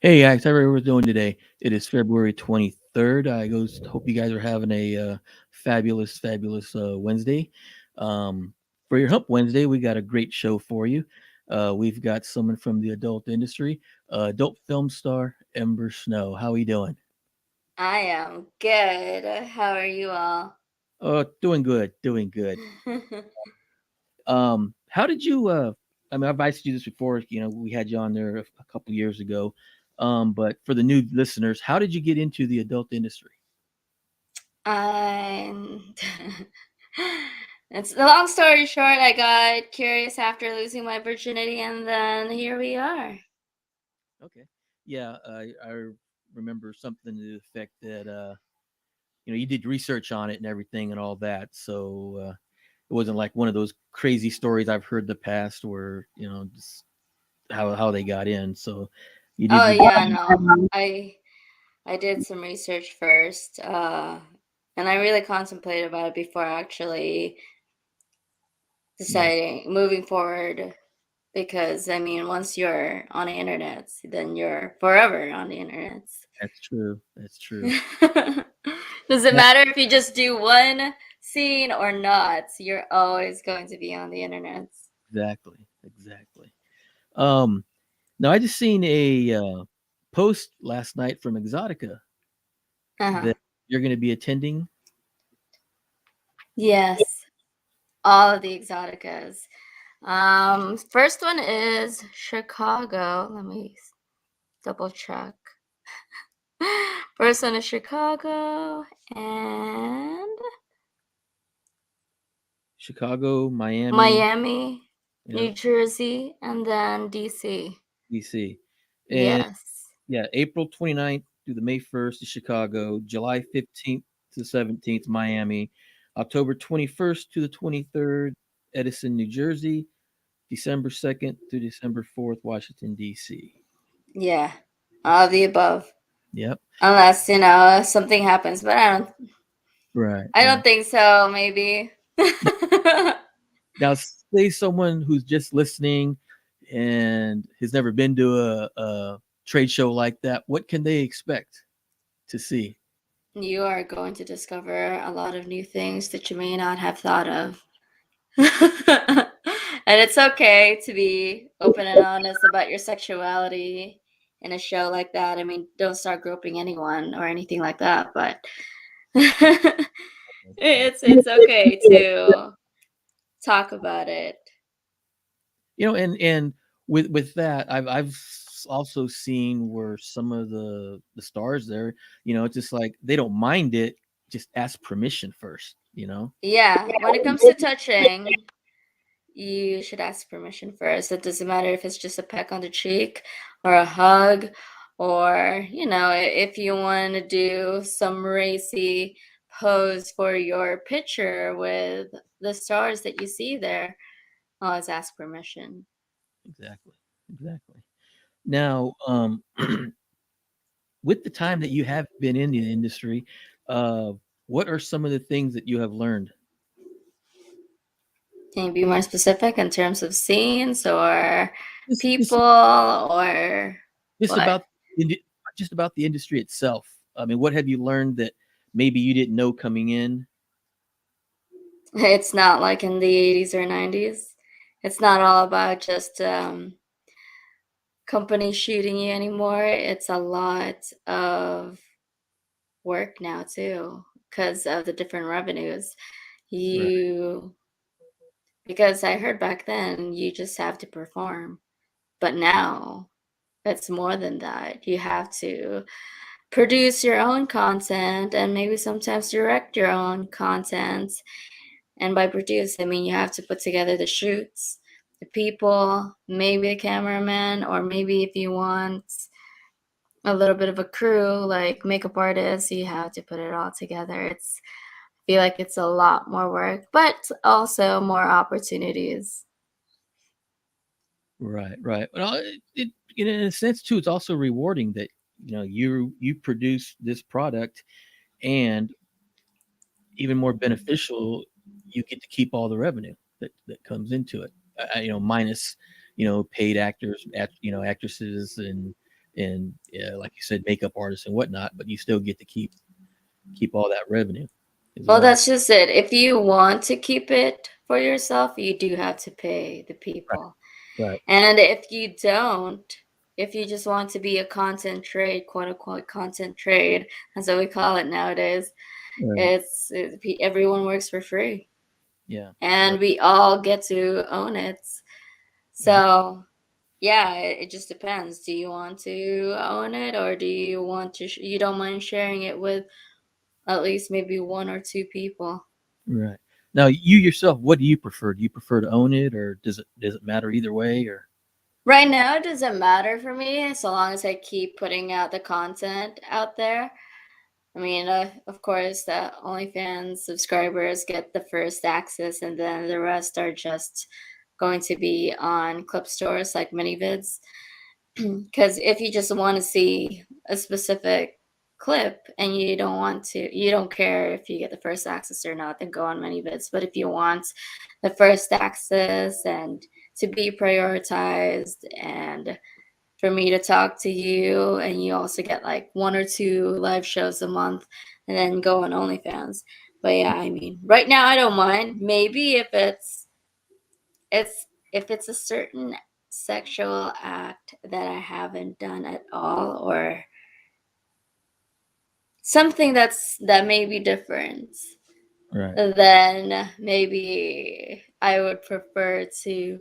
Hey guys, how are we doing today? It is February 23rd. Hope you guys are having a fabulous Wednesday. Um, for your Hump Wednesday, we got a great show for you. We've got someone from the adult industry, adult film star Ember Snow. How are you doing? I am good. How are you all? Doing good, doing good. How did you? I mean, I've asked you this before. We had you on there a couple years ago. But for the new listeners, how did you get into the adult industry? I'm. It's a long story short. I got curious after losing my virginity, and then here we are. Okay. Yeah, I remember something to the effect that you did research on it and everything and all that. So it wasn't like one of those crazy stories I've heard in the past where just how they got in. So you did Oh your yeah, no. I did some research first, and I really contemplated about it before actually yeah. deciding moving forward. Because I mean, once you're on the internet, then you're forever on the internet. That's true. That's true. Does it Yeah, matter if you just do one scene or not? You're always going to be on the internet. exactly. Exactly. Um, Now I just seen a post last night from Exotica Uh-huh. that you're going to be attending. Yes, all of the exoticas. First one is Chicago. Let me double check. First one is Chicago and Chicago, Miami, Miami, yeah, New Jersey, and then DC. DC. And Yes. yeah, April 29th through the May 1st to Chicago, July 15th to the 17th, Miami, October 21st to the 23rd, Edison, New Jersey, December 2nd to December 4th, Washington, D.C. Yeah. All of the above. Yep. Unless, something happens, but Right, I right. don't think so, maybe. Now, say someone who's just listening and has never been to a trade show like that, what can they expect to see? You are going to discover a lot of new things that you may not have thought of. And it's okay to be open and honest about your sexuality in a show like that. I mean, don't start groping anyone or anything like that, but it's okay to talk about it. And with that, also seen where some of the stars there, it's just like they don't mind it, just ask permission first. Yeah, when it comes to touching, you should ask permission first. It doesn't matter if it's just a peck on the cheek or a hug, or, if you want to do some racy pose for your picture with the stars that you see there, always ask permission. Exactly, exactly. Now, with the time that you have been in the industry, uh, what are some of the things that you have learned? Can you be more specific in terms of scenes or Just people just or just what? about indi just about the industry itself. I mean, what have you learned that maybe you didn't know coming in? It's not like in the 80s or 90s. It's not all about just company shooting you anymore. It's a lot of work now too because of the different revenues. Right, You Because I heard back then you just have to perform, but now it's more than that. You have to produce your own content and maybe sometimes direct your own content. And by produce, I mean you have to put together the shoots, the people, maybe a cameraman, or maybe if you want a little bit of a crew, like makeup artists, you have to put it all together. I feel like it's a lot more work, but also more opportunities. right, right. Well, in a sense too, it's also rewarding that you produce this product, and even more beneficial, you get to keep all the revenue that comes into it. Minus paid actors, actresses, and and like you said, makeup artists and whatnot, but you still get to keep all that revenue as Well, well. that's just it. If you want to keep it for yourself, you do have to pay the Right. people. Right. And if you don't, if you just want to be a content trade, quote unquote content trade, that's what we call it nowadays, Right. everyone works for free Yeah. Right. and we all get to own it. Yeah. So, yeah, it just depends. Do you want to own it, or do you want to, you don't mind sharing it with at least maybe one or two people? Right. Now, you yourself, what do you prefer? Do you prefer to own it, or does it matter either way? Or Right now, it doesn't matter for me so long as I keep putting out the content out there. I mean, of course, the OnlyFans subscribers get the first access, and then the rest are just going to be on clip stores like ManyVids. Because if you just want to see a specific clip and you don't care if you get the first access or not, then go on ManyVids. But if you want the first access and to be prioritized and for me to talk to you, and you also get like one or two live shows a month, and then go on OnlyFans. But yeah, I mean, right now I don't mind. Maybe if it's a certain sexual act that I haven't done at all, or something that may be different, right. then maybe I would prefer to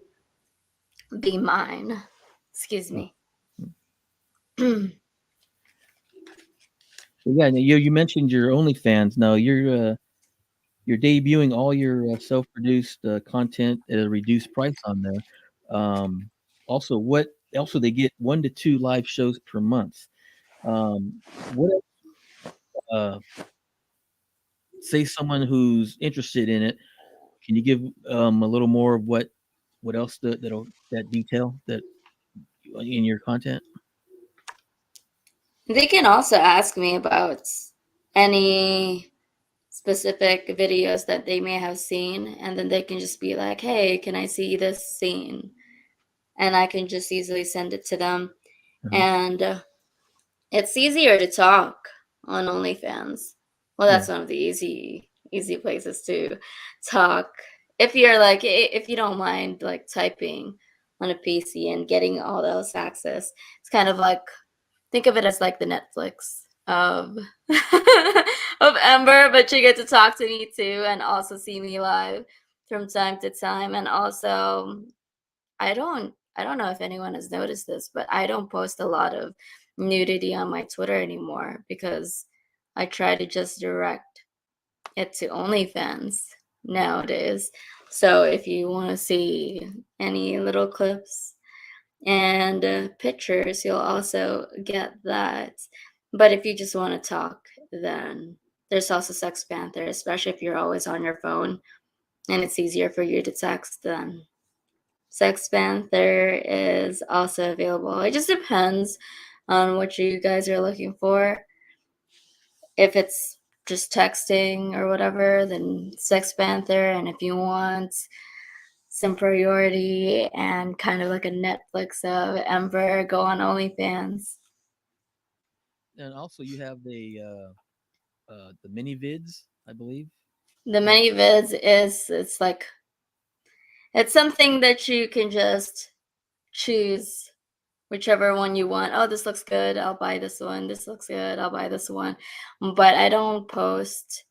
be mine. Excuse Oh. me. So yeah, you mentioned your OnlyFans. Now you're debuting all your self-produced content at a reduced price on there. Um, also, what also they get 1 to 2 live shows per month. What else, say someone who's interested in it? Can you give a little more of what else that detail that in your content? They can also ask me about any specific videos that they may have seen, and then they can just be like, hey, can I see this scene? And I can just easily send it to them. Uh-huh. And it's easier to talk on OnlyFans. Well, Yeah. that's one of the easy places to talk. If you're like, if you don't mind like typing on a PC and getting all those access, it's kind of like, think of it as like the Netflix of of Ember, but you get to talk to me too and also see me live from time to time. And also, I don't know if anyone has noticed this, but I don't post a lot of nudity on my Twitter anymore because I try to just direct it to OnlyFans nowadays. So if you want to see any little clips and pictures, you'll also get that. But if you just want to talk, then there's also Sex Panther, especially if you're always on your phone and it's easier for you to text, then Sex Panther is also available. It just depends on what you guys are looking for. If it's just texting or whatever, then Sex Panther. And if you want some priority and kind of like a Netflix of Ember, go on OnlyFans. And also you have the mini vids, I believe. The Like many vids is it's like it's something that you can just choose whichever one you want. Oh, this looks good. I'll buy this one. This looks good. I'll buy this one. But I don't post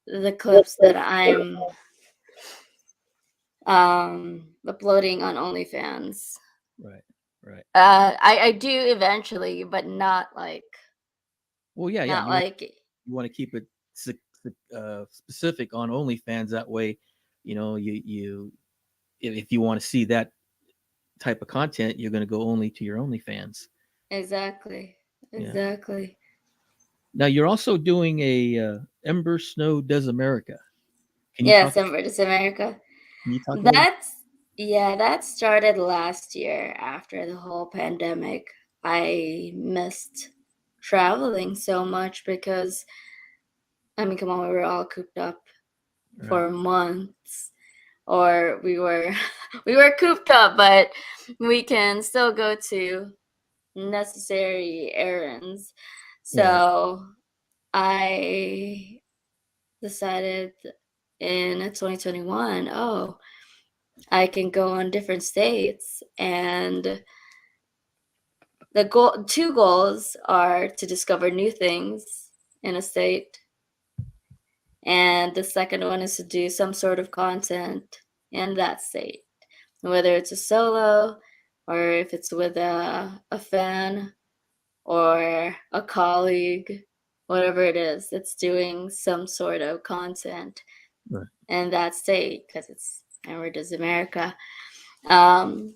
the clips that I'm uploading on OnlyFans. right, right. I do eventually, but Well, yeah, yeah. not like You want to keep it specific on OnlyFans. That way, you if you want to see that type of content, you're going to go only to your OnlyFans. exactly, Yeah. exactly. Now you're also doing a Ember Snow Does America. Can you Yes, talk? Embrace America. Can you talk a little? That's yeah, that started last year after the whole pandemic. I missed traveling so much because I mean, come on, we were all cooped up Right. for months, or we were we were cooped up, but we can still go to necessary errands. Right. So I decided in 2021, oh, I can go on different states, and two goals are to discover new things in a state, and the second one is to do some sort of content in that state, whether it's a solo or if it's with a fan or a colleague, whatever it is that's doing some sort of content Right. in that state, because it's Ember Does America. Um,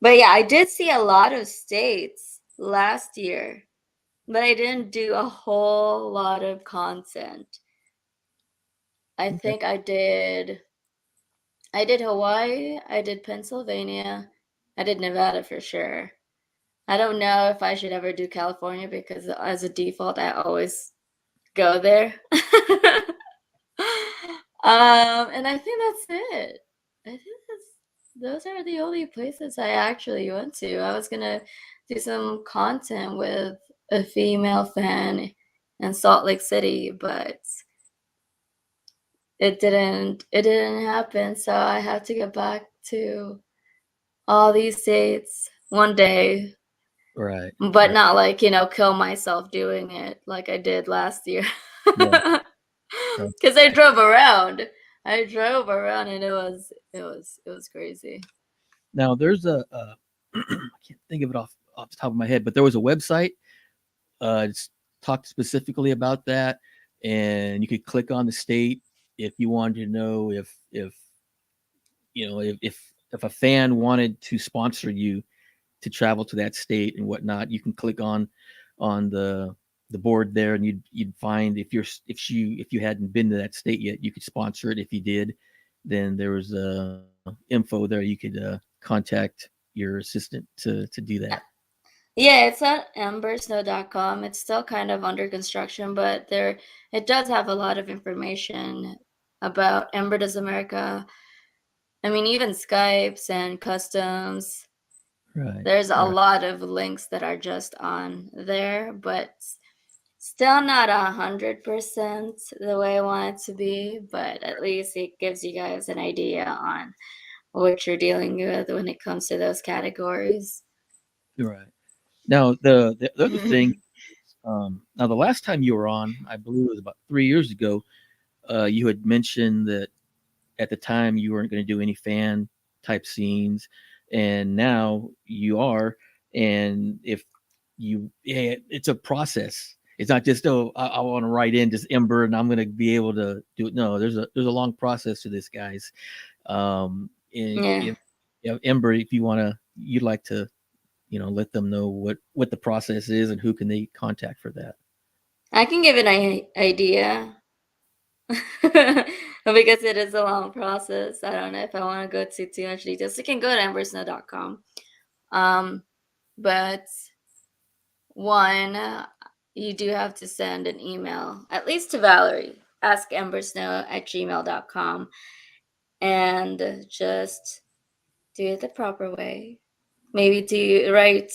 but yeah, I did see a lot of states last year, but I didn't do a whole lot of content. I Okay. think I did Hawaii, I did Pennsylvania, I did Nevada for sure. I don't know if I should ever do California because as a default I always go there. And I think that's it. I think those are the only places I actually went to. I was gonna do some content with a female fan in Salt Lake City, but it didn't happen, so I have to get back to all these states one day, Right. but Right. not like, kill myself doing it like I did last year. Yeah. Right. Because I drove around. I drove around and it was crazy. Now there's I can't think of it off the top of my head, but there was a website it's talked specifically about that, and you could click on the state if you wanted to know if if a fan wanted to sponsor you to travel to that state and whatnot. You can click on the board there, and you'd find if you hadn't been to that state yet, you could sponsor it. If you did, then there was info there you could contact your assistant to do that. Yeah, it's at embersnow.com. It's still kind of under construction, but it does have a lot of information about Ember Does America. I mean, even Skypes and customs. Right. There's a Right. lot of links that are just on there, but still not 100% the way I want it to be. But at least it gives you guys an idea on what you're dealing with when it comes to those categories. Right. Now the other thing, now the last time you were on, I believe it was about 3 years ago. You had mentioned that at the time you weren't going to do any fan type scenes, and now you are. And if yeah, it's a process. It's not just, oh, I want to write in just Ember and I'm going to be able to do it. No, there's a long process to this, guys. Yeah. If Ember, if you'd like to, let them know what the process is and who can they contact for that. I can give an idea because it is a long process. I don't know if I want to go to too much details. You can go to embersnow.com. Um, but one, you do have to send an email, at least to Valerie, askembersnow@gmail.com, and just do it the proper way. Maybe to write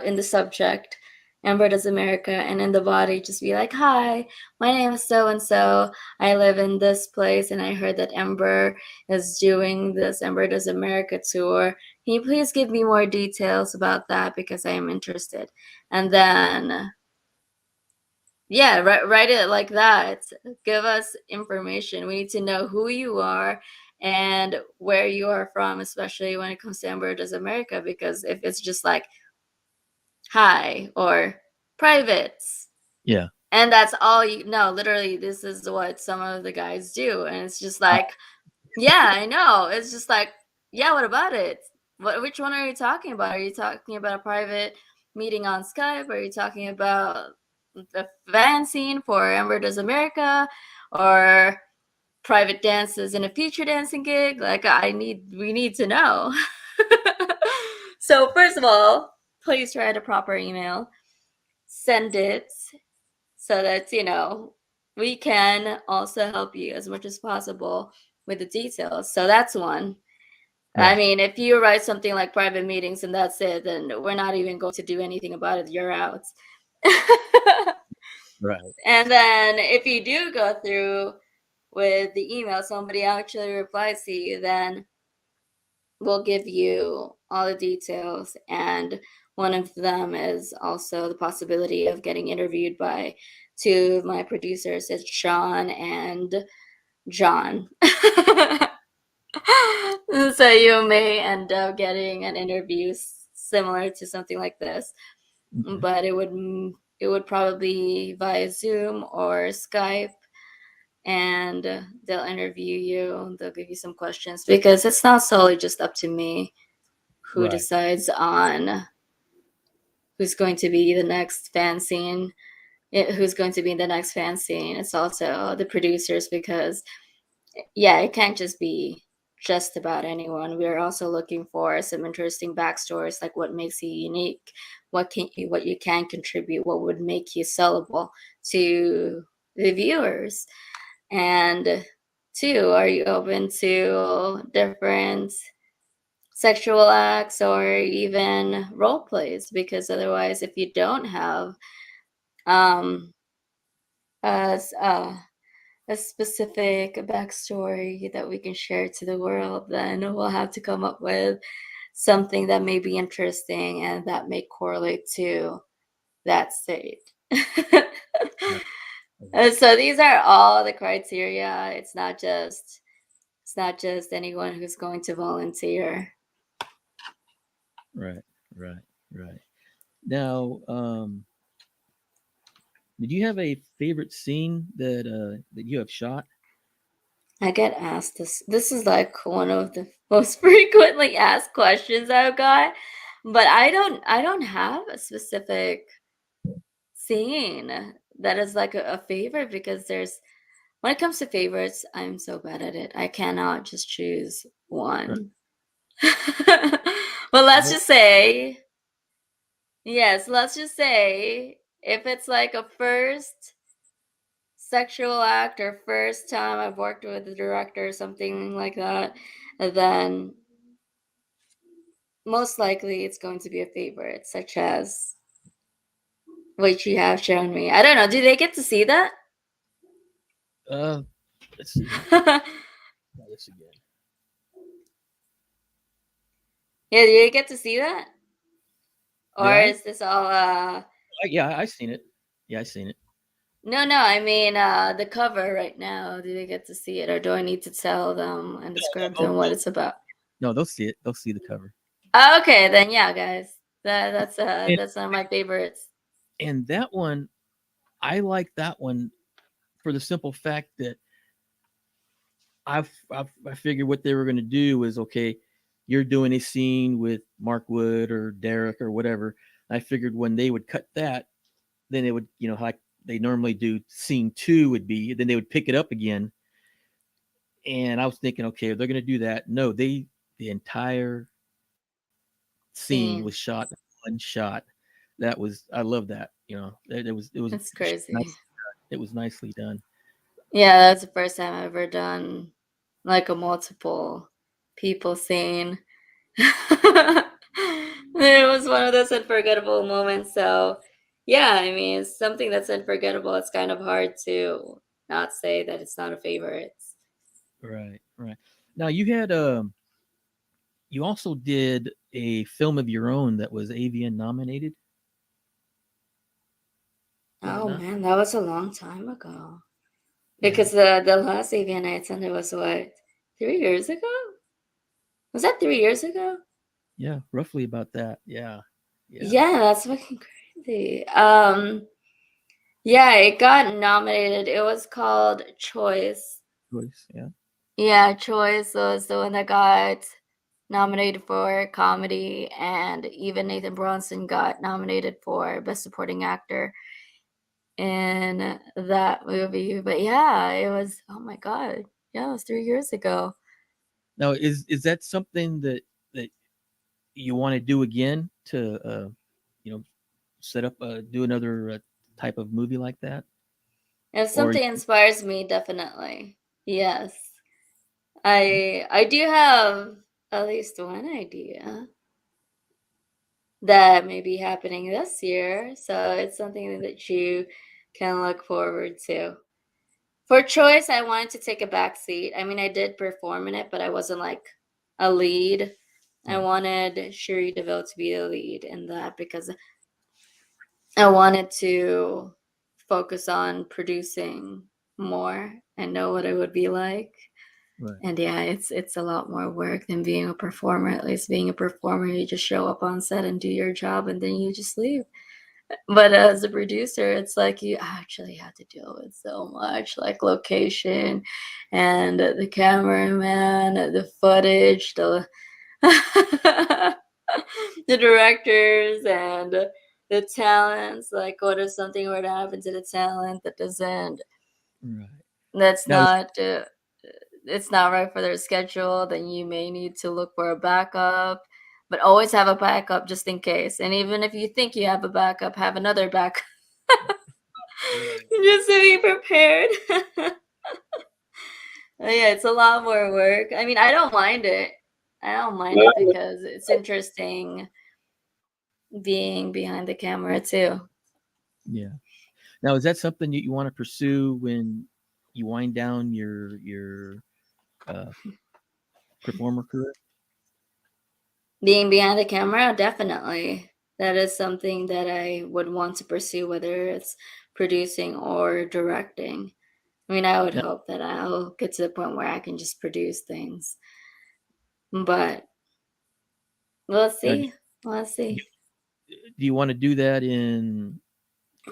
in the subject, Ember Does America, and in the body, just be like, "Hi, my name is so and so. I live in this place, and I heard that Ember is doing this Ember Does America tour. Can you please give me more details about that because I am interested?" And then, yeah, write it like that. Give us information. We need to know who you are and where you are from, especially when it comes to Ember Does America, because if it's just like hi or privates Yeah. and that's all you know, literally this is what some of the guys do, and it's just like, yeah, I know. It's just like, yeah, what about it? Which one are you talking about? Are you talking about a private meeting on Skype? Are you talking about the fan scene for Ember Does America, or private dances in a feature dancing gig? Like, we need to know. So first of all, please write a proper email, send it so that we can also help you as much as possible with the details. So that's one. I Right. mean, if you write something like private meetings and that's it, then we're not even going to do anything about it. You're out. Right. And then if you do go through with the email, somebody actually replies to you, then we'll give you all the details. And one of them is also the possibility of getting interviewed by two of my producers. It's Sean and John. So you may end up getting an interview similar to something like this, Okay. but it would probably be via Zoom or Skype, and they'll interview you. They'll give you some questions because it's not solely just up to me who Right. decides on who's going to be the next fan scene, who's going to be the next fan scene. It's also the producers because yeah, it can't just be just about anyone. We're also looking for some interesting backstories, like what makes you unique, what you can contribute, what would make you sellable to the viewers, and two, are you open to different sexual acts or even role plays? Because otherwise, if you don't have um, a, a specific backstory that we can share to the world, then we'll have to come up with something that may be interesting and that may correlate to that state. Right. And so these are all the criteria. It's not just anyone who's going to volunteer. Right. Right. Right. Now, did you have a favorite scene that you have shot? I get asked this. This is like one of the most frequently asked questions I've got, but I don't have a specific scene that is like a favorite because there's when it comes to favorites, I'm so bad at it. I cannot just choose Right. one. But let's Well, just say, yes, let's just say if it's like a first sexual act or first time I've worked with a director or something like that, then most likely it's going to be a favorite, such as what you have shown me. I don't know. Do they get to see that? uh, let's see. Yeah, Try this again. do you get to see that? Did Or I? is this all Yeah, I seen it. Yeah, I seen it. no, I mean the cover right now. Do they get to see it or do I need to tell them and describe Oh, them what it's about? no, they'll see it. They'll see the cover. Okay, then yeah, guys. And, That's one of my favorites. and that one, I like that one for the simple fact that I figured what they were going to do was okay. You're doing a scene with Mark Wood or Derek or whatever. I figured when they would cut that, then it would, like they normally do, scene two would be, then they would pick it up again. And I was thinking, okay, they're going to do that. No, the entire scene was Scene. shot in one shot. That was, I love that. It was It's nice. crazy. It was nicely done. Yeah, that's the first time I've ever done like a multiple people scene. It was one of those unforgettable moments. So, yeah, I mean, it's something that's unforgettable. It's kind of hard to not say that it's not a favorite. Right, right. Now you also did a film of your own that was AVN nominated, was it Oh not? man, that was a long time ago. Yeah, Because the last AVN I attended was what, 3 years ago? Was that 3 years ago? yeah, roughly about that. Yeah, yeah. Yeah, that's fucking crazy. Yeah, it got nominated. It was called Choice. Choice, yeah. Yeah, Choice was the one that got nominated for comedy, and even Nathan Bronson got nominated for Best Supporting Actor in that movie. But yeah, it was, oh my God. Yeah, it was 3 years ago. Now, is that something that you want to do again to you know set up do another type of movie like that, If or something inspires me, definitely. Yes. I do have. at least one idea that may be happening this year. So it's something that you can look forward to. For choice, I wanted to take a back seat. I mean, I did perform in it, but I wasn't like a lead. I Right. wanted Shuri DeVille to be the lead in that because I wanted to focus on producing more and know what it would be like. Right. And yeah, it's a lot more work than being a performer. At least being a performer, you just show up on set and do your job and then you just leave. But as a producer, it's like you actually have to deal with so much, like location and the cameraman, the footage, the the directors and the talents. Like, what if something were to happen to the talent that doesn't, Right. that's Now, not, it's not right for their schedule? Then you may need to look for a backup. But always have a backup just in case. And even if you think you have a backup, have another backup right. just to be prepared. Yeah, it's a lot more work. I mean, I don't mind it. I don't mind it because it's interesting being behind the camera too. Yeah. Now, is that something you want to pursue when you wind down your uh, performer career? Being behind the camera, definitely. That is something that I would want to pursue, whether it's producing or directing. I mean, I would Now, hope that I'll get to the point where I can just produce things. But we'll now see. We'll see. do you want to do that in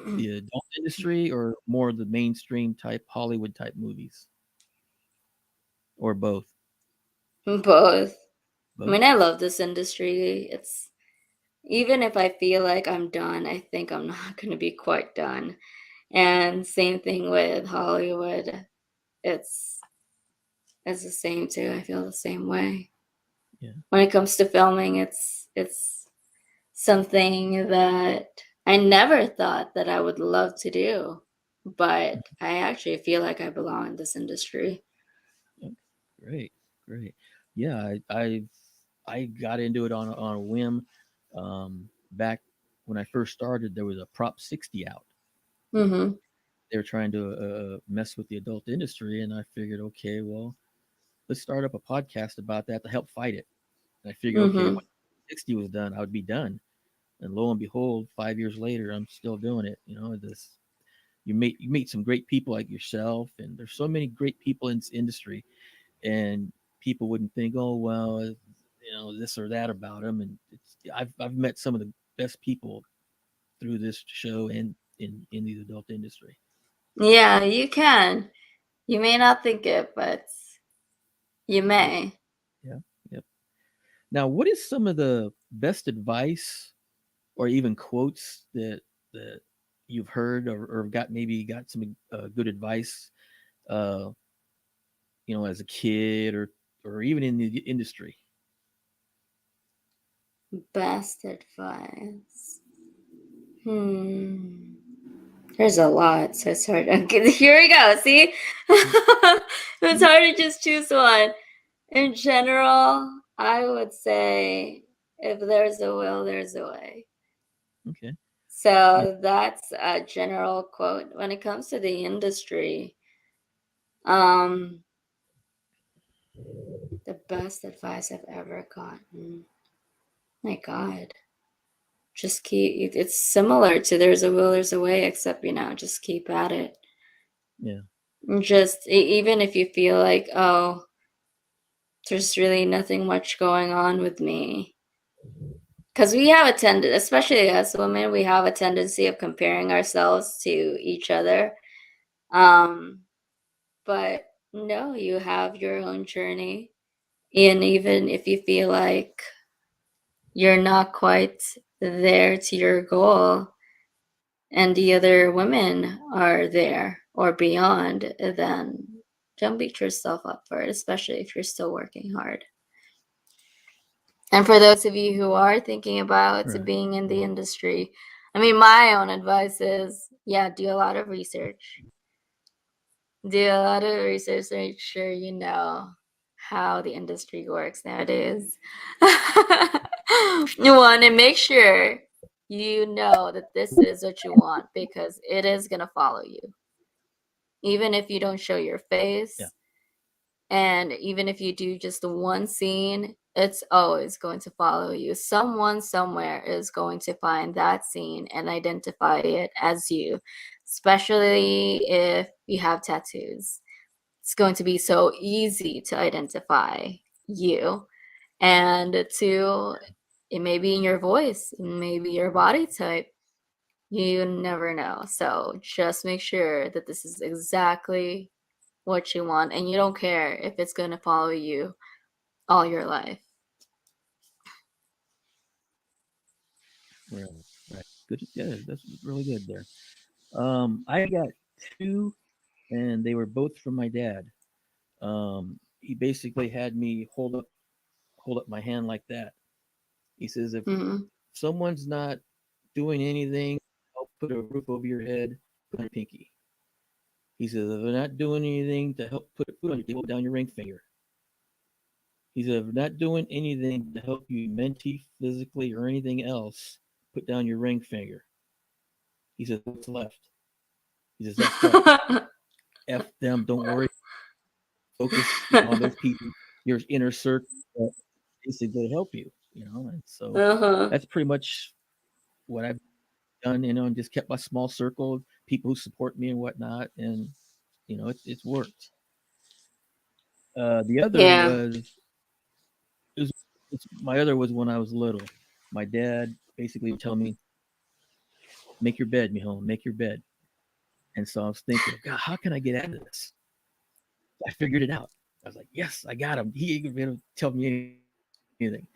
the adult industry or more the mainstream type Hollywood type movies, or both? Both. I Both. mean, I love this industry. It's even if I feel like I'm done, I think I'm not going to be quite done. And same thing with Hollywood. It's it's the same too. I feel the same way. Yeah. When it comes to filming, it's something that I never thought that I would love to do, but I actually feel like I belong in this industry. Okay. Great. Great. Yeah. I got into it on a whim. Back when I first started, there was a Prop 60 out. Mhm. They were trying to mess with the adult industry, and I figured, okay, well, let's start up a podcast about that to help fight it. And I figured, okay, Mhm. when 60 was done, I would be done. And lo and behold, 5 years later, I'm still doing it. This you meet some great people like yourself, and there's so many great people in this industry, and people wouldn't think, oh well, this or that about them. And I've met some of the best people through this show and in the adult industry. Yeah, you can. You may not think it, but you may. Yeah. Yep. Now, what is some of the best advice or even quotes that you've heard or got some good advice, uh, as a kid or even in the industry? Best advice. Hmm. There's a lot, so it's hard. Okay, here we go. See, it's hard to just choose one. In general, I would say if there's a will, there's a way. Okay. Yeah. So that's a general quote. When it comes to the industry, um, the best advice I've ever gotten. My God, just keep. It's similar to there's a will, there's a way, except just keep at it. Yeah. Just even if you feel like, oh, there's really nothing much going on with me. Because we have a tendency, especially as women, we have a tendency of comparing ourselves to each other. Um, but no, you have your own journey. And even if you feel like you're not quite there to your goal and the other women are there or beyond, then don't beat yourself up for it, especially if you're still working hard. And for those of you who are thinking about Right. being in the industry, I mean, my own advice is, yeah, do a lot of research. Do a lot of research, make sure you know. how the industry works nowadays. You want to make sure you know that this is what you want because it is going to follow you. Even if you don't show your face, Yeah. and even if you do just the one scene, it's always going to follow you. Someone somewhere is going to find that scene and identify it as you, especially if you have tattoos. It's going to be so easy to identify you. And two, it may be in your voice, it may be your body type. You never know. So just make sure that this is exactly what you want and you don't care if it's going to follow you all your life. Right. Right. Good. Yeah, that's really good there. I got two, and they were both from my dad. He basically had me hold up my hand like that. He says, if Mm-hmm. someone's not doing anything, help put a roof over your head, put on your pinky. He says, if they're not doing anything to help put food on your table, down your ring finger. He said, if they're not doing anything to help you mentally, physically, or anything else, put down your ring finger. He says, what's left? He says, that's right. F them. Don't worry. Focus on those people, your inner circle that basically help you, And so Uh-huh. that's pretty much what I've done, and just kept my small circle of people who support me and whatnot. And, it's worked. The other Yeah. was, my other was when I was little. My dad basically would tell me, make your bed, mijo, make your bed. And so I was thinking, God, how can I get out of this? I figured it out. I was like, yes, I got him. He ain't gonna tell me anything.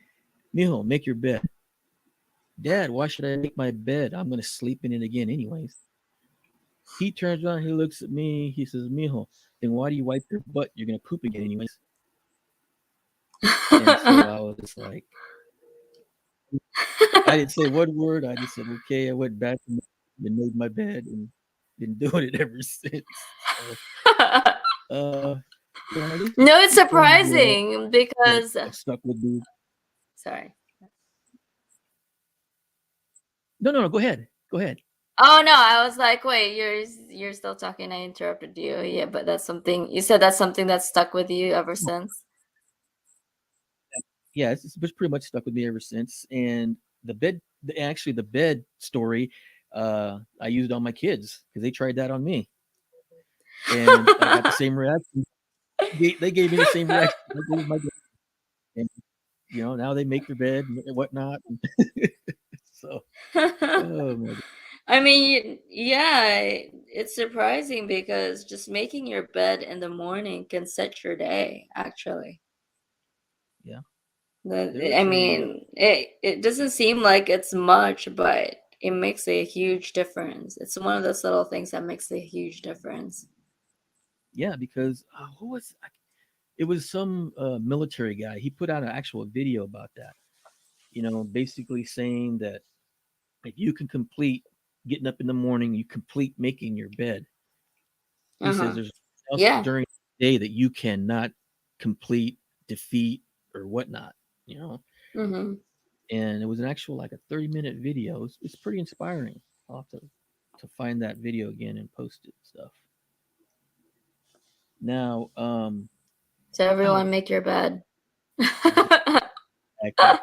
Mijo, make your bed. Dad, why should I make my bed? I'm gonna sleep in it again anyways. He turns around, he looks at me, he says, Mijo, then why do you wipe your butt? You're gonna poop again anyways. And so I was just like, I didn't say one word. I just said, okay. I went back and made my bed and been doing it ever since. So, uh, those are No, two it's things surprising because that stuck with me. sorry. No, no, no. Go ahead. Go ahead. Oh no, I was like, wait, you're still talking. I interrupted you. Yeah, but that's something you said that's something that's stuck with you ever since. Yeah, it's pretty much stuck with me ever since. And actually, the bed story, I used on my kids because they tried that on me, and I got the same reaction. They gave me the same reaction I gave my dad. And now they make their bed and whatnot. So, oh my god, I mean, yeah, it's surprising because just making your bed in the morning can set your day, actually. yeah, there I was a mean, it doesn't seem like it's much, but it makes a huge difference. It's one of those little things that makes a huge difference. yeah, because who was it was some military guy. He put out an actual video about that. Basically saying that if you can complete getting up in the morning, you complete making your bed. He says Uh-huh. there's nothing else Yeah. during the day that you cannot complete, defeat, or whatnot. You know, Mm-hmm. and it was an actual like a 30-minute video. It's pretty inspiring. I'll have to find that video again and post it and stuff. Now, So oh, everyone make your bed. exactly.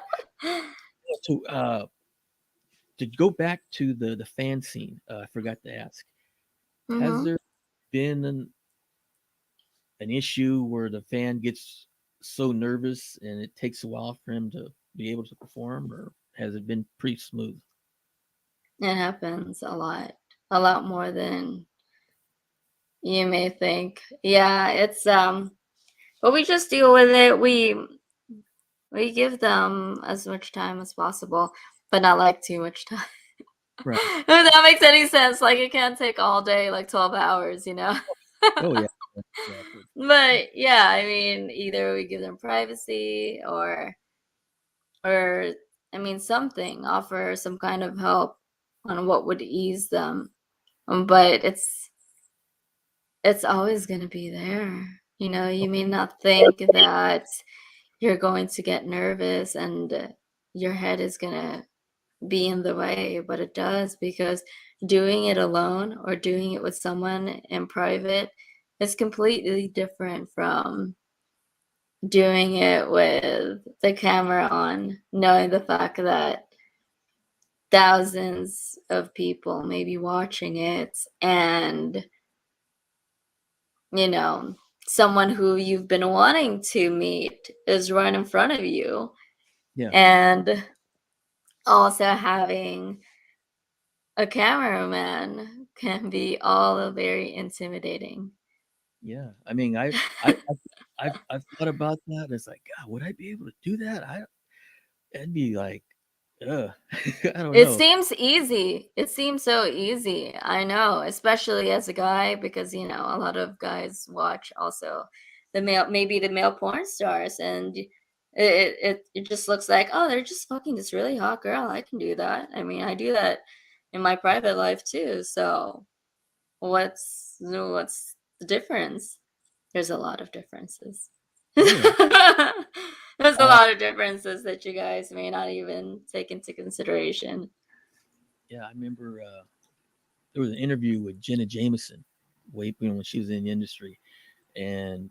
To go back to the fan scene, I forgot to ask: has Mm-hmm. there been an issue where the fan gets so nervous and it takes a while for him to be able to perform, or has it been pretty smooth? It happens a lot more than you may think. Yeah, it's but we just deal with it. We give them as much time as possible, but not like too much time. Right. If that makes any sense. Like it can't take all day, like 12 hours, you know? Oh yeah. Exactly. But yeah, I mean, either we give them privacy or I mean something, offer some kind of help on what would ease them. But it's always gonna be there. You may not think that you're going to get nervous and your head is going to be in the way, but it does, because doing it alone or doing it with someone in private is completely different from doing it with the camera on, knowing the fact that thousands of people may be watching it, and you know someone who you've been wanting to meet is right in front of you, Yeah, and also having a cameraman can be all very intimidating. yeah. I mean, I've thought about that. It's like, God, would I be able to do that? It'd be like, ugh, I don't It know. seems easy. It seems so easy. I know, especially as a guy, because a lot of guys watch also maybe the male porn stars, and it just looks like, oh, they're just fucking this really hot girl. I can do that. I mean, I do that in my private life too. So what's the difference? There's a lot of differences. Oh yeah, There's a uh, lot of differences that you guys may not even take into consideration. yeah. I remember there was an interview with Jenna Jameson, when she was in the industry, and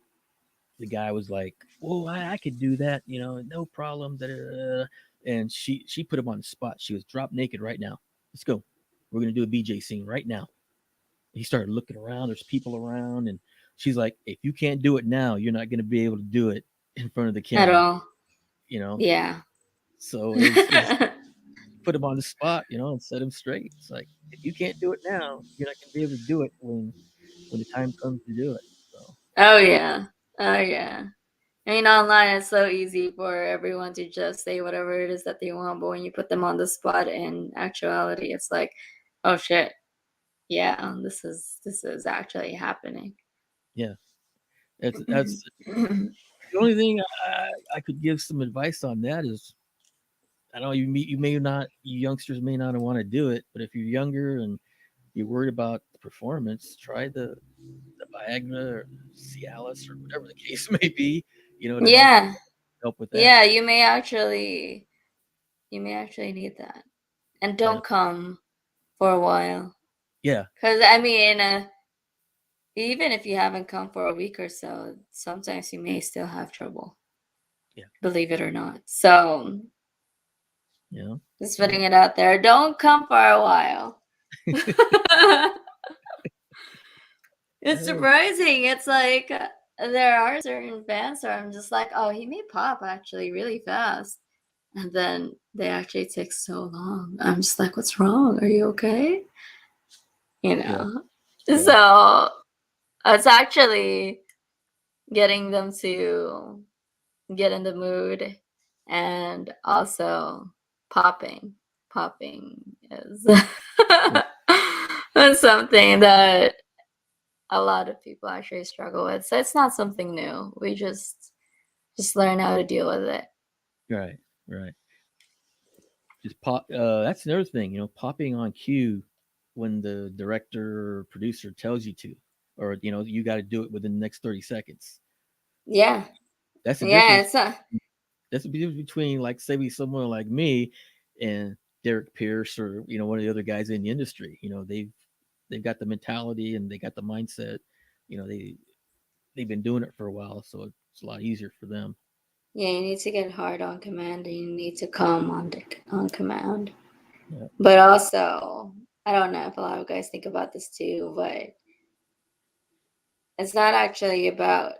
the guy was like, "Well, I could do that, no problem." Da, da, da, da. And she put him on the spot. She was drop naked right now. Let's go. We're gonna do a BJ scene right now. He started looking around. There's people around, and she's like, "If you can't do it now, you're not gonna be able to do it in front of the At camera." all. You know. Yeah. So it's put him on the spot, and set him straight. It's like, if you can't do it now, you're not gonna be able to do it when the time comes to do it. So Oh yeah. Oh yeah. I mean, online it's so easy for everyone to just say whatever it is that they want, but when you put them on the spot, in actuality, it's like, oh shit, yeah, this is actually happening. yeah, that's the only thing I could give some advice on that is, I know you youngsters may not want to do it, but if you're younger and you're worried about the performance, try the Viagra or Cialis or whatever the case may be, to Yeah, help with that. yeah, you may actually need that, and Yeah, don't come for a while, yeah, because I mean, even if you haven't come for a week or so, sometimes you may still have trouble, yeah, believe it or not. So yeah. just Uh, putting it out there, don't come for a while. It's uh, surprising. It's like there are certain fans where I'm just like, oh, he may pop actually really fast. And then they actually take so long. I'm just like, what's wrong? Are you okay? You yeah, know? yeah, So it's actually getting them to get in the mood, and also popping. Popping is yeah, that's something that a lot of people actually struggle with. So it's not something new. We just learn how to deal with it. right, right. Just pop. That's another thing, popping on cue when the director or producer tells you to, or you got to do it within the next 30 seconds. Yeah. That's the Yeah, difference. it's a That's the difference between, like, say, someone like me and Derek Pierce, or one of the other guys in the industry. They've got the mentality and they got the mindset. They've been doing it for a while, so it's a lot easier for them. yeah, you need to get hard on command, and you need to calm on command. Yeah, But also, I don't know if a lot of guys think about this too, but it's not actually about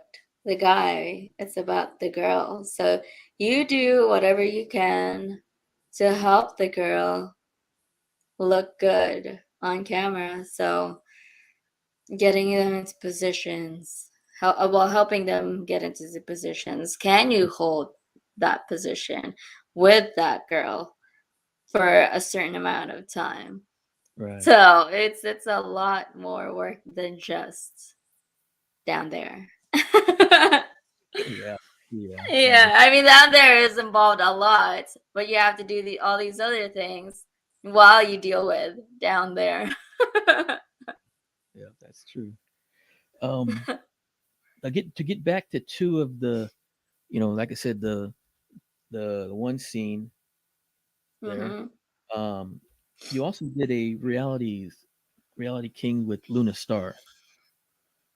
the guy, it's about the girl. So you do whatever you can to help the girl look good on camera. So getting them into positions, helping them get into the positions. Can you hold that position with that girl for a certain amount of time? right. So it's a lot more work than just down there. Yeah, yeah, yeah, Yeah, I mean down there is involved a lot, but you have to do all these other things while you deal with down there. yeah. That's true. Um, get back to two of the, like I said, the one scene there. Mm-hmm. Um, you also did a reality king with Luna Star.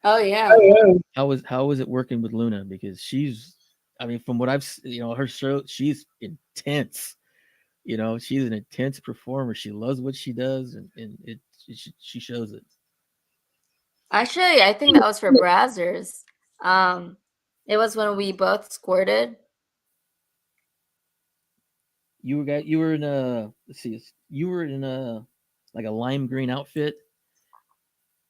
Oh Oh, yeah. yeah. How was it working with Luna? Because she's, I mean, from what her show, she's intense. She's an intense performer. She loves what she does, and she shows it. Actually, I think that was for Brazzers. Um, it was when we both squirted. You were in a, let's see, you were in a, like a lime green outfit,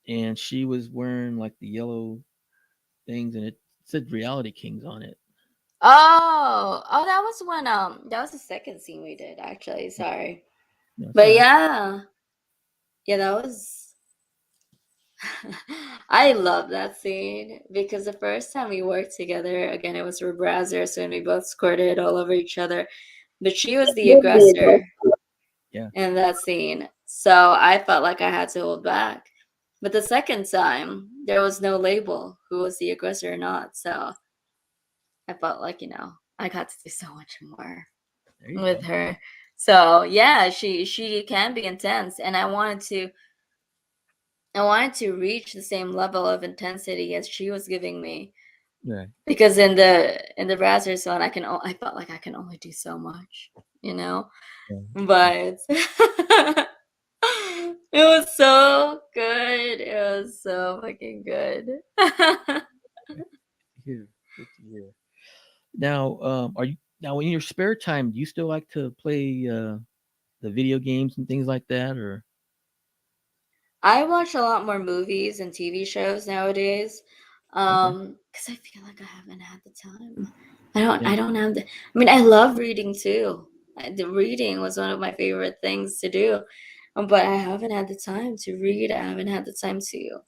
and she was wearing like the yellow things, and it said Reality Kings on it. Oh, that was when that was the second scene we did actually. Sorry, No, it's all but right. yeah, that was. I love that scene because the first time we worked together, again, it was for Brazzers when we both squirted all over each other. But she was the aggressor Yeah, in that scene. So I felt like I had to hold back. But the second time, there was no label who was the aggressor or not. So I felt like, I got to do so much more there you with go. her. So yeah, she can be intense, and I wanted to reach the same level of intensity as she was giving me, Right. because in the Brazzers one, I felt like I can only do so much, you know. Yeah. Yeah. But it was so good. It was so fucking good. Here, good to hear. Now, are you now in your spare time? Do you still like to play the video games and things like that, or I watch a lot more movies and TV shows nowadays, okay? because I feel like I haven't had the time. I don't. Yeah. I don't have the. I mean, I love reading too. The reading was one of my favorite things to do, but I haven't had the time to read. I haven't had the time to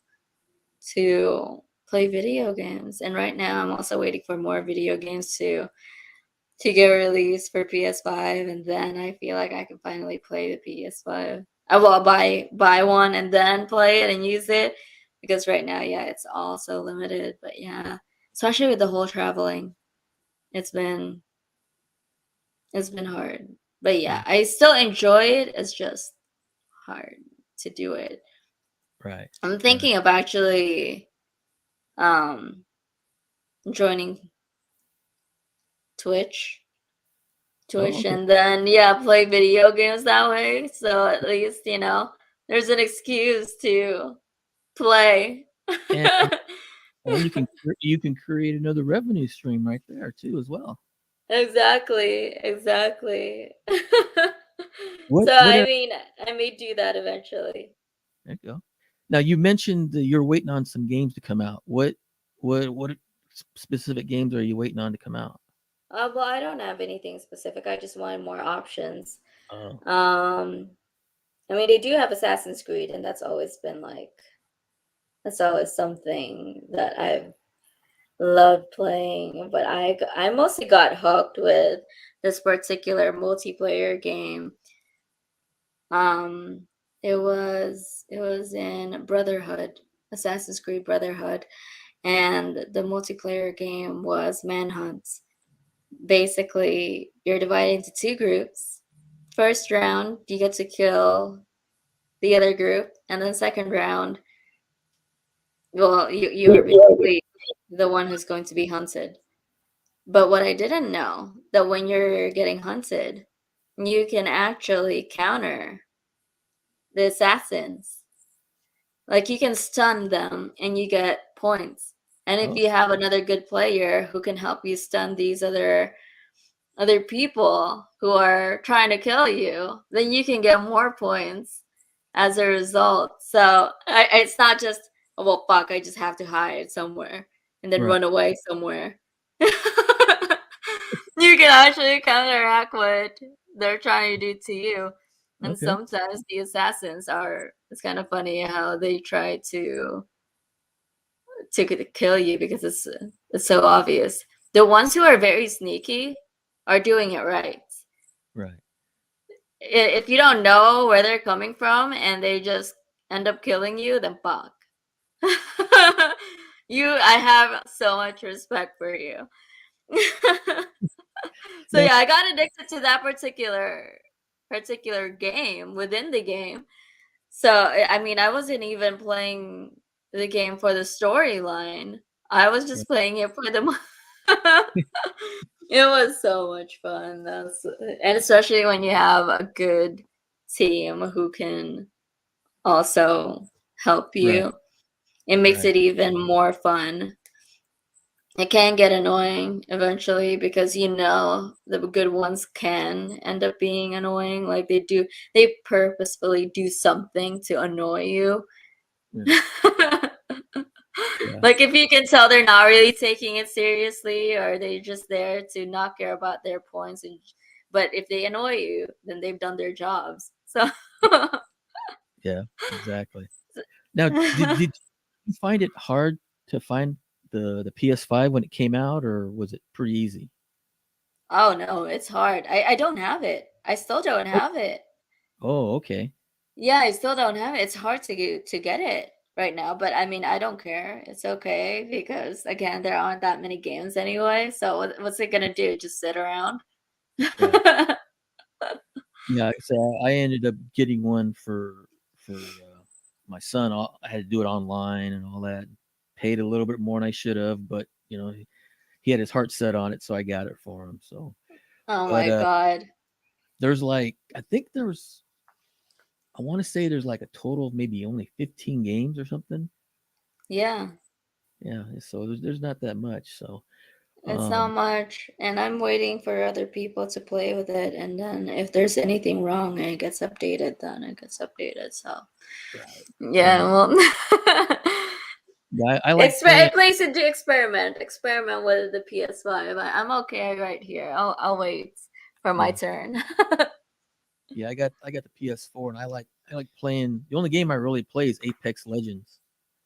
play video games, and right now I'm also waiting for more video games to get released for PS5, and then I feel like I can finally play the PS5. I will buy one and then play it and use it, because right now, yeah, it's all so limited. But yeah, especially with the whole traveling, it's been it's been hard. But Yeah. yeah, I still enjoy it. It's just hard to do it. Right. I'm Right. thinking of actually um joining Twitch Oh, Twitch, okay. and then yeah, play video games that way. So at least, there's an excuse to play. And you can create another revenue stream right there too as well. Exactly, exactly. What So what I are mean, I may do that eventually. There you go. Now you mentioned that you're waiting on some games to come out. What specific games are you waiting on to come out? Well, I don't have anything specific. I just wanted more options. Oh, Um, I mean, they do have Assassin's Creed, and that's always something that I've loved playing. But I mostly got hooked with this particular multiplayer game. Um, it was in Brotherhood, Assassin's Creed Brotherhood, and the multiplayer game was Manhunt. Basically, you're divided into two groups. First round, you get to kill the other group, and then second round, well, you are basically the one who's going to be hunted. But what I didn't know, that when you're getting hunted, you can actually counter the assassins. Like, you can stun them and you get points. And if oh, you have another good player who can help you stun these other people who are trying to kill you, then you can get more points as a result. So it's not just, oh, well, fuck, I just have to hide somewhere and then right. run away somewhere. You can actually counteract what they're trying to do to you. And Okay. sometimes the assassins are, it's kind of funny how they try to kill you because it's so obvious. The ones who are very sneaky are doing it right. Right. If you don't know where they're coming from and they just end up killing you, then fuck. I have so much respect for you. So Now, yeah, I got addicted to that particular game within the game. So I mean, I wasn't even playing the game for the storyline. I was right, just playing it for the It was so much fun. And especially when you have a good team who can also help right, you, it makes right. it even more fun. It can get annoying eventually because the good ones can end up being annoying. Like they purposefully do something to annoy you. Yeah, yeah, Like if you can tell they're not really taking it seriously or they're just there to not care about their points but if they annoy you, then they've done their jobs. So yeah, exactly. Now, did you find it hard to find the PS5 when it came out, or was it pretty easy? oh no, it's hard. I don't have it. I still don't Oh, have it. oh, okay. Yeah, I still don't have it. It's hard to get it right now, but I mean, I don't care. It's okay because again, there aren't that many games anyway. So what's it gonna do? Just sit around? Yeah, yeah. So I ended up getting one for my son. I had to do it online and all that. Paid a little bit more than I should have, but he had his heart set on it, so I got it for him. So, Oh but my God. there's like I think there's I want to say there's like a total of maybe only 15 games or something. Yeah, Yeah, so there's not that much. So, it's not um, much, and I'm waiting for other people to play with it, and then if there's anything wrong and it gets updated, then it gets updated. So right, yeah, right. well, Yeah, I like playing. a place to do experiment with the PS5. I'm okay right here. I'll wait for my Yeah, turn. yeah. I got the PS4, and I like playing. The only game I really play is Apex Legends.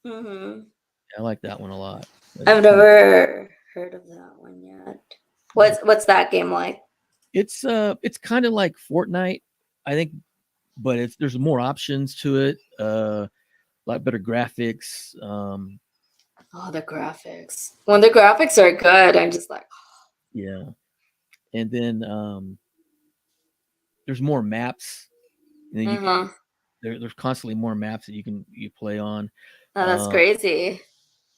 Hmm. I like that one a lot. I've It's kind of never heard of that one yet. yeah. What's that game like? It's kind of like Fortnite, I think, but it's there's more options to it. A lot better graphics. Oh, the graphics. When the graphics are good, I'm just like, Yeah, and then there's more maps. And then uh-huh. there's constantly more maps that you play on. Oh, that's Uh, crazy.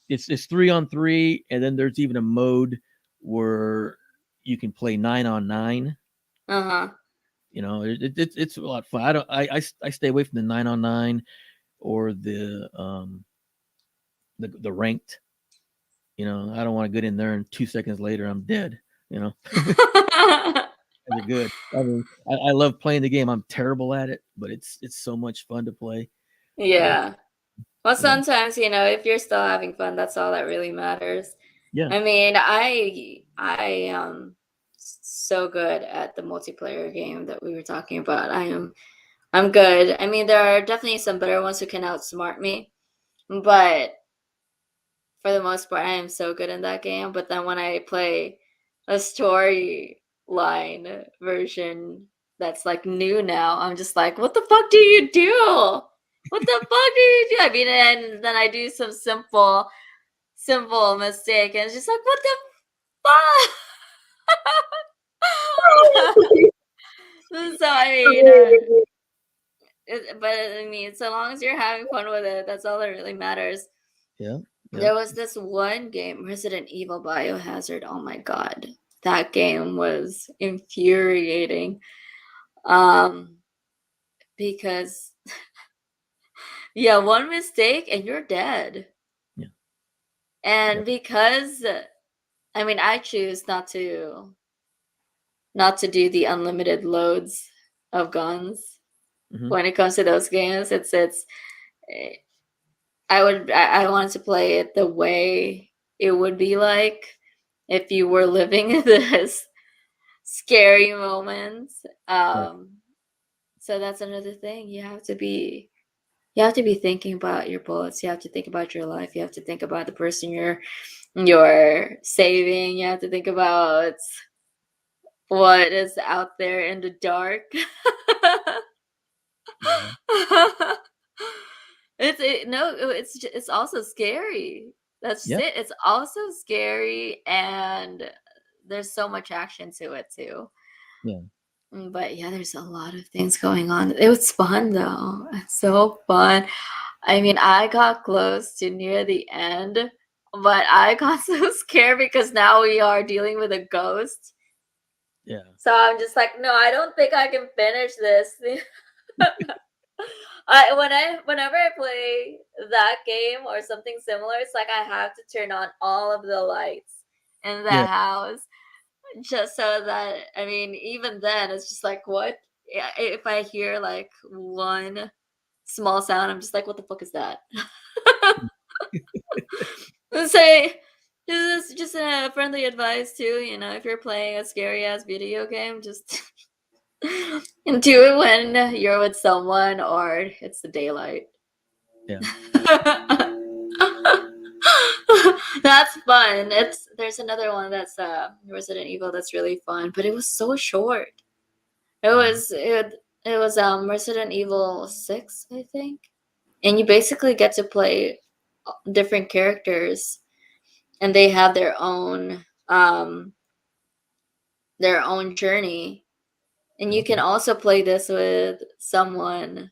it's 3-on-3, and then there's even a mode where you can play 9-on-9. Uh-huh. It's a lot of fun. I stay away from the 9-on-9 or the ranked. I don't want to get in there and 2 seconds later I'm dead. You know, they're good. I mean, I love playing the game. I'm terrible at it, but it's so much fun to play. Uh, Yeah. Well, yeah, sometimes, if you're still having fun, that's all that really matters. yeah, I mean, I am so good at the multiplayer game that we were talking about. I'm good. I mean, there are definitely some better ones who can outsmart me, but for the most part, I am so good in that game. But then when I play a storyline version that's like new now, I'm just like, what the fuck do you do? What the fuck do you do? I mean, and then I do some simple mistake, and it's just like, what the fuck? So I mean, but I mean, so long as you're having fun with it, that's all that really matters. yeah, yeah. There was this one game, Resident Evil Biohazard. Oh my god, that game was infuriating. Um, because yeah, one mistake and you're dead. Yeah, yeah. And because I mean, I choose not to do the unlimited loads of guns Hmm. when it comes to those games. Eh, I wanted to play it the way it would be like if you were living in this scary moments. Right. So that's another thing. You have to be thinking about your bullets. You have to think about your life. You have to think about the person you're saving. You have to think about what is out there in the dark. Yeah. No, it's also scary. That's Yeah, it. It's also scary, and there's so much action to it too. yeah, But yeah, there's a lot of things going on. It was fun though. It's so fun. I mean, I got close to near the end, but I got so scared because now we are dealing with a ghost. yeah, So I'm just like, no, I don't think I can finish this. Whenever I play that game or something similar, it's like I have to turn on all of the lights in the yeah. house just so that, I mean, even then it's just like, what? Yeah, if I hear like one small sound, I'm just like, what the fuck is that? So this is just a friendly advice too, if you're playing a scary ass video game, just and do it when you're with someone or it's the daylight. Yeah. That's fun. There's another one that's Resident Evil that's really fun, but it was so short. It Mhm. was it was Resident Evil 6, I think. And you basically get to play different characters and they have their own journey. And you can Okay. also play this with someone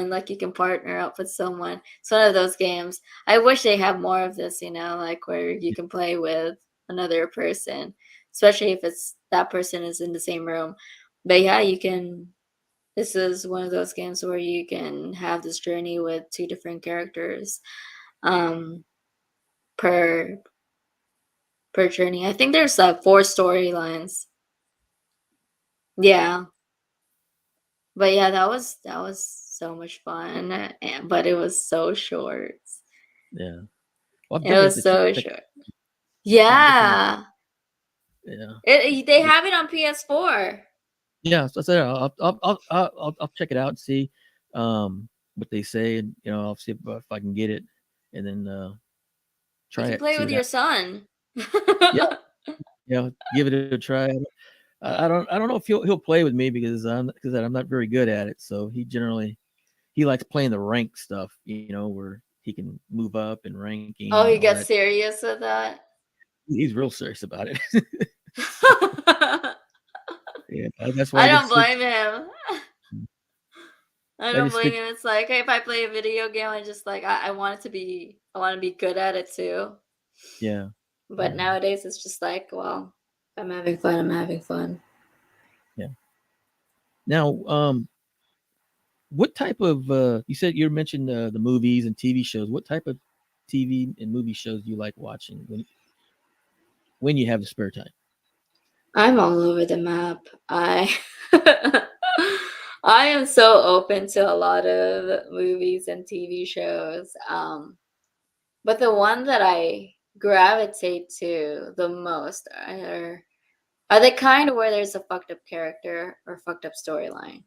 like you can partner up with someone. It's one of those games. I wish they have more of this, like where you Yeah. can play with another person, especially if it's that person is in the same room. But yeah, you can. This is one of those games where you can have this journey with two different characters um, per per journey. I think there's four storylines. Yeah, but yeah, that was so much fun, but it was so short. Yeah. Well, I've It definitely have was to check. so check short. I've definitely. Yeah, Yeah. they Yeah. have it on PS4. Yeah. So I said I'll check it out and see what they say, and I'll see if I can get it, and then You try can it. play See with what your happens. son. Yeah. Give it a try. I don't know if he'll play with me because I'm not very good at it. So he likes playing the rank stuff, where he can move up and ranking Oh, and he all gets that. serious with that. He's real serious about it. Yeah, that's why I don't blame him. I I don't just blame stick. him. It's like, hey, if I play a video game, I just like I want to be good at it too. Yeah, But yeah, nowadays, it's just like, well, I'm having fun. I'm having fun. yeah. Now, what type of you mentioned the movies and TV shows. What type of TV and movie shows do you like watching when you have the spare time? I'm all over the map. I I am so open to a lot of movies and TV shows. But the one that I gravitate to the most are the kind where there's a fucked up character or fucked up storyline.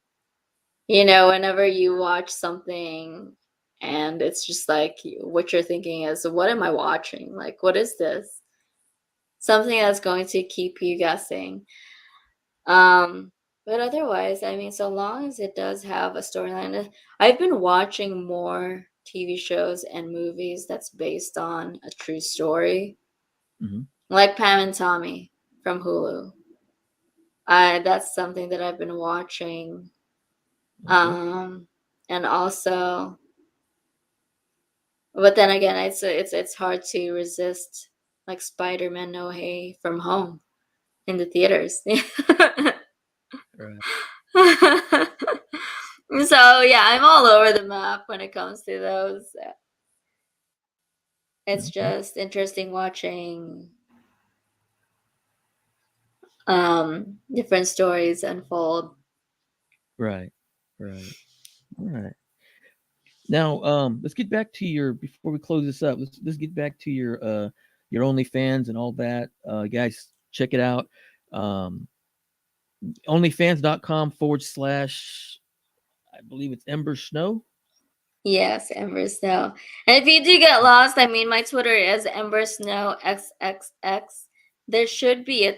Whenever you watch something and it's just like what you're thinking is, what am I watching? Like, what is this? Something that's going to keep you guessing. Um, but otherwise, I mean, so long as it does have a storyline, I've been watching more TV shows and movies that's based on a true story, Hmm. like Pam and Tommy from Hulu. I That's something that I've been watching. Okay. Um, and also, but then again, it's hard to resist like Spider-Man No Way from Home in the theaters. Right. So yeah, I'm all over the map when it comes to those. It's Okay. just interesting watching different stories unfold. Right. Right. All right. Now, let's get back to your before we close this up. Let's get back to your OnlyFans and all that. Guys, check it out. Um, onlyfans.com/, I believe it's Ember Snow. Yes, Ember Snow. And if you do get lost, I mean, my Twitter is Ember Snow XXX. There should be a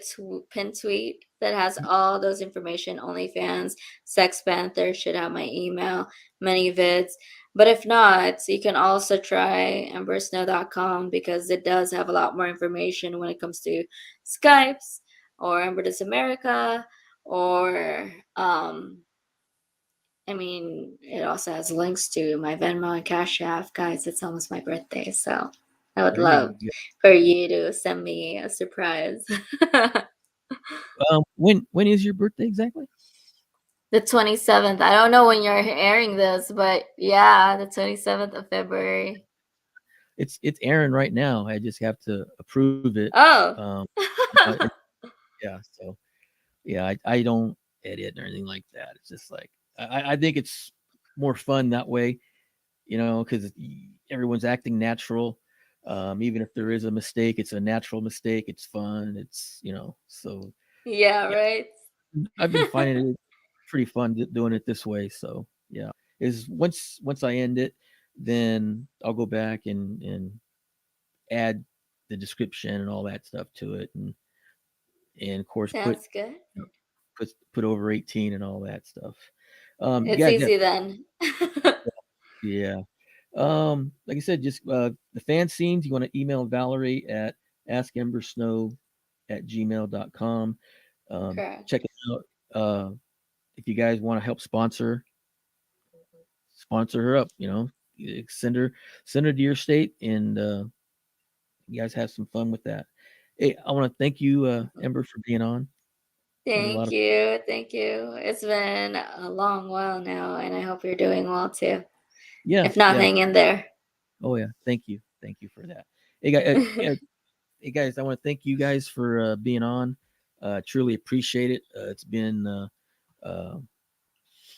pin tweet that has all those information. OnlyFans, Sex Panther should have my email, many vids. But if not, you can also try embersnow.com because it does have a lot more information when it comes to Skypes or Ember Does America or I mean, it also has links to my Venmo and Cash App. Guys, it's almost my birthday, so I would There you love go. for you to send me a surprise. When is your birthday exactly? The 27th. I don't know when you're airing this, but yeah, the 27th of February. It's airing right now. I just have to approve it. Oh. Um, it, yeah, so yeah, I don't edit or anything like that. It's just like I think it's more fun that way, because everyone's acting natural. Even if there is a mistake, it's a natural mistake. It's fun. So Yeah, yeah, right? I've been finding it pretty fun doing it this way. So yeah, is once I end it, then I'll go back and add the description and all that stuff to it, and of course Sounds good. you know, put over 18 and all that stuff. It's Yeah, easy then. yeah. Like I said, just the fan scenes, you want to email Valerie at askembersnow@gmail.com. Correct. Check it out. If you guys want to help sponsor her up, send her to your state, and you guys have some fun with that. Hey, I want to thank you, Ember, for being on. Been a lot Thank of you. Thank you. It's been a long while now, and I hope you're doing well too. Yeah, If not, yeah. hang in there. Oh yeah, thank you for that. Yeah, hey guys, I want to thank you guys for being on. Truly appreciate it. It's been uh,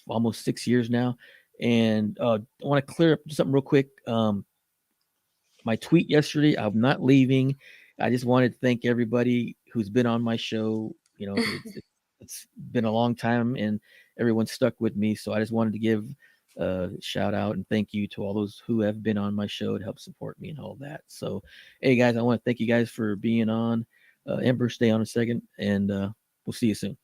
almost 6 years now, and I want to clear up something real quick. My tweet yesterday, I'm not leaving. I just wanted to thank everybody who's been on my show, because it's been a long time and everyone's stuck with me. So I just wanted to give a shout out and thank you to all those who have been on my show to help support me and all that. So, hey guys, I want to thank you guys for being on. Ember, stay on a second, and we'll see you soon.